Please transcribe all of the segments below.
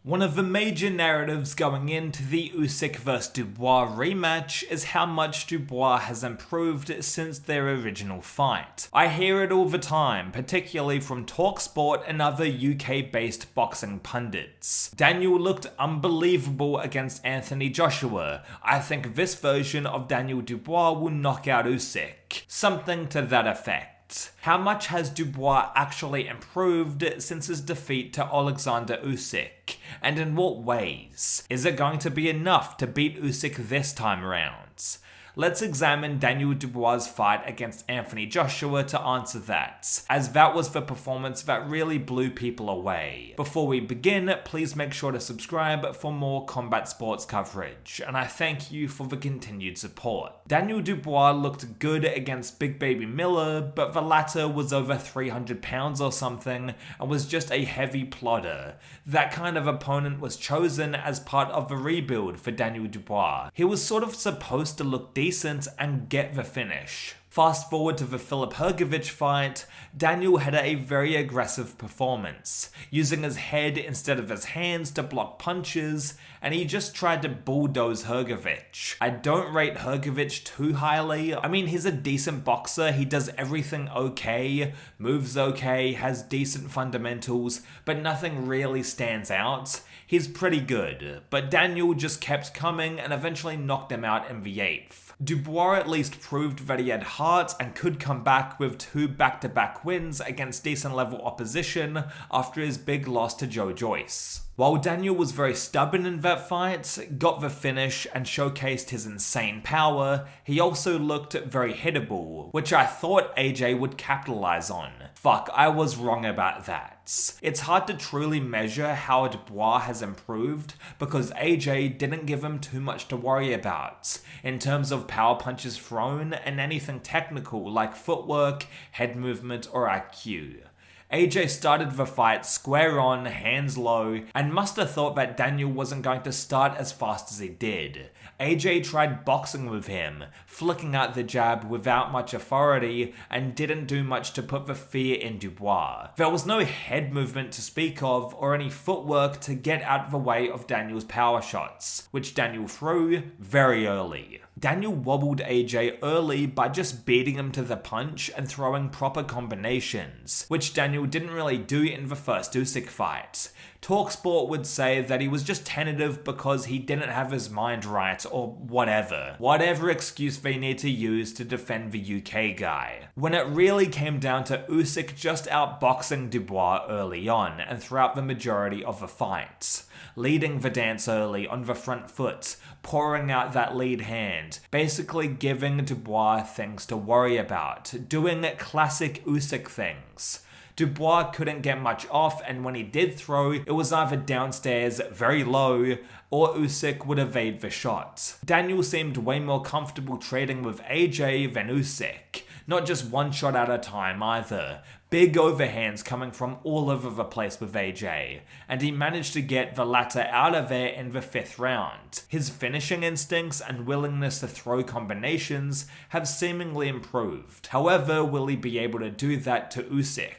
One of the major narratives going into the Usyk vs Dubois rematch is how much Dubois has improved since their original fight. I hear it all the time, particularly from TalkSport and other UK-based boxing pundits. Daniel looked unbelievable against Anthony Joshua. I think this version of Daniel Dubois will knock out Usyk. Something to that effect. How much has Dubois actually improved since his defeat to Oleksandr Usyk? And in what ways? Is it going to be enough to beat Usyk this time around? Let's examine Daniel Dubois' fight against Anthony Joshua to answer that, as that was the performance that really blew people away. Before we begin, please make sure to subscribe for more combat sports coverage, and I thank you for the continued support. Daniel Dubois looked good against Big Baby Miller, but the latter was over 300 pounds or something and was just a heavy plodder. That kind of opponent was chosen as part of the rebuild for Daniel Dubois. He was sort of supposed to look decent and get the finish. Fast forward to the Hrgovic fight, Daniel had a very aggressive performance, using his head instead of his hands to block punches, and he just tried to bulldoze Hrgovic. I don't rate Hrgovic too highly. I mean, he's a decent boxer, he does everything okay, moves okay, has decent fundamentals, but nothing really stands out. He's pretty good, but Daniel just kept coming and eventually knocked him out in the 8th. Dubois at least proved that he had heart and could come back with 2 back-to-back wins against decent level opposition after his big loss to Joe Joyce. While Daniel was very stubborn in that fight, got the finish and showcased his insane power, he also looked very hittable, which I thought AJ would capitalize on. Fuck, I was wrong about that. It's hard to truly measure how Dubois has improved because AJ didn't give him too much to worry about in terms of power punches thrown and anything technical like footwork, head movement, or IQ. AJ started the fight square on, hands low, and must have thought that Daniel wasn't going to start as fast as he did. AJ tried boxing with him, flicking out the jab without much authority, and didn't do much to put the fear in Dubois. There was no head movement to speak of, or any footwork to get out of the way of Daniel's power shots, which Daniel threw very early. Daniel wobbled AJ early by just beating him to the punch and throwing proper combinations, which Daniel didn't really do in the first Usyk fight. TalkSport would say that he was just tentative because he didn't have his mind right or whatever. Whatever excuse they need to use to defend the UK guy. When it really came down to Usyk just outboxing Dubois early on and throughout the majority of the fight. Leading the dance early on the front foot, pouring out that lead hand, basically giving Dubois things to worry about, doing classic Usyk things. Dubois couldn't get much off, and when he did throw, it was either downstairs, very low, or Usyk would evade the shot. Daniel seemed way more comfortable trading with AJ than Usyk. Not just one shot at a time either. Big overhands coming from all over the place with AJ, and he managed to get the latter out of there in the 5th round. His finishing instincts and willingness to throw combinations have seemingly improved. However, will he be able to do that to Usyk?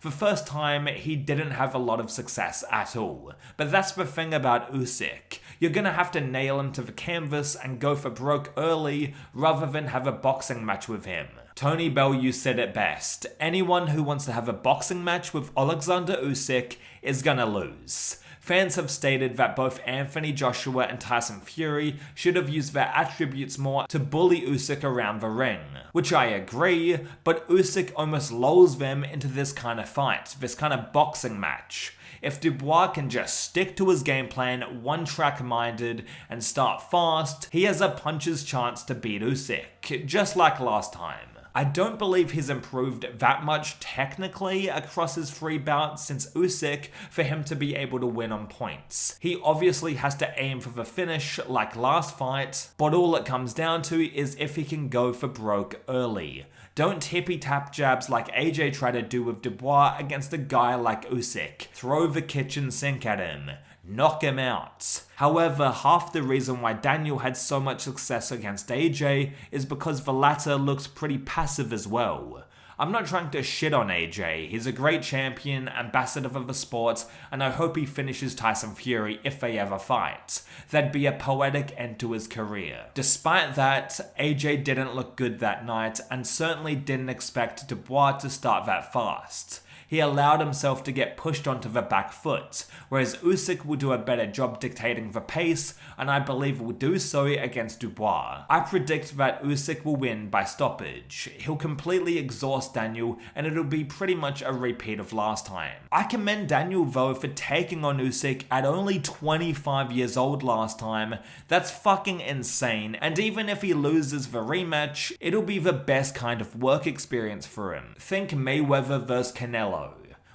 The first time, he didn't have a lot of success at all. But that's the thing about Usyk. You're gonna have to nail him to the canvas and go for broke early rather than have a boxing match with him. Tony Bellew said it best. Anyone who wants to have a boxing match with Oleksandr Usyk is gonna lose. Fans have stated that both Anthony Joshua and Tyson Fury should have used their attributes more to bully Usyk around the ring, which I agree, but Usyk almost lulls them into this kind of fight, this kind of boxing match. If Dubois can just stick to his game plan, one-track minded, and start fast, he has a puncher's chance to beat Usyk, just like last time. I don't believe he's improved that much technically across his 3 bouts since Usyk for him to be able to win on points. He obviously has to aim for the finish like last fight, but all it comes down to is if he can go for broke early. Don't tippy-tap jabs like AJ tried to do with Dubois against a guy like Usyk. Throw the kitchen sink at him. Knock him out. However, half the reason why Daniel had so much success against AJ is because the latter looks pretty passive as well. I'm not trying to shit on AJ, he's a great champion, ambassador of the sport, and I hope he finishes Tyson Fury if they ever fight. That'd be a poetic end to his career. Despite that, AJ didn't look good that night, and certainly didn't expect Dubois to start that fast. He allowed himself to get pushed onto the back foot, whereas Usyk will do a better job dictating the pace, and I believe will do so against Dubois. I predict that Usyk will win by stoppage. He'll completely exhaust Daniel, and it'll be pretty much a repeat of last time. I commend Daniel though for taking on Usyk at only 25 years old last time. That's fucking insane, and even if he loses the rematch, it'll be the best kind of work experience for him. Think Mayweather vs Canelo.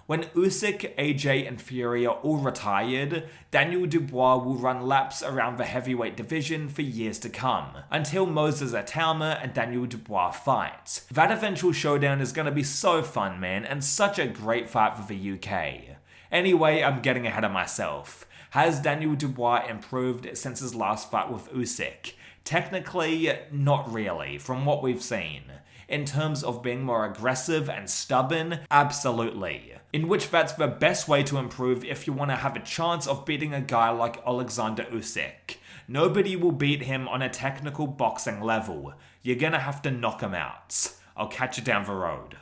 When Usyk, AJ, and Fury are all retired, Daniel Dubois will run laps around the heavyweight division for years to come, until Moses Atauma and Daniel Dubois fight. That eventual showdown is gonna be so fun, man, and such a great fight for the UK. Anyway, I'm getting ahead of myself. Has Daniel Dubois improved since his last fight with Usyk? Technically, not really, from what we've seen. In terms of being more aggressive and stubborn, absolutely. In which that's the best way to improve if you want to have a chance of beating a guy like Oleksandr Usyk. Nobody will beat him on a technical boxing level. You're gonna have to knock him out. I'll catch you down the road.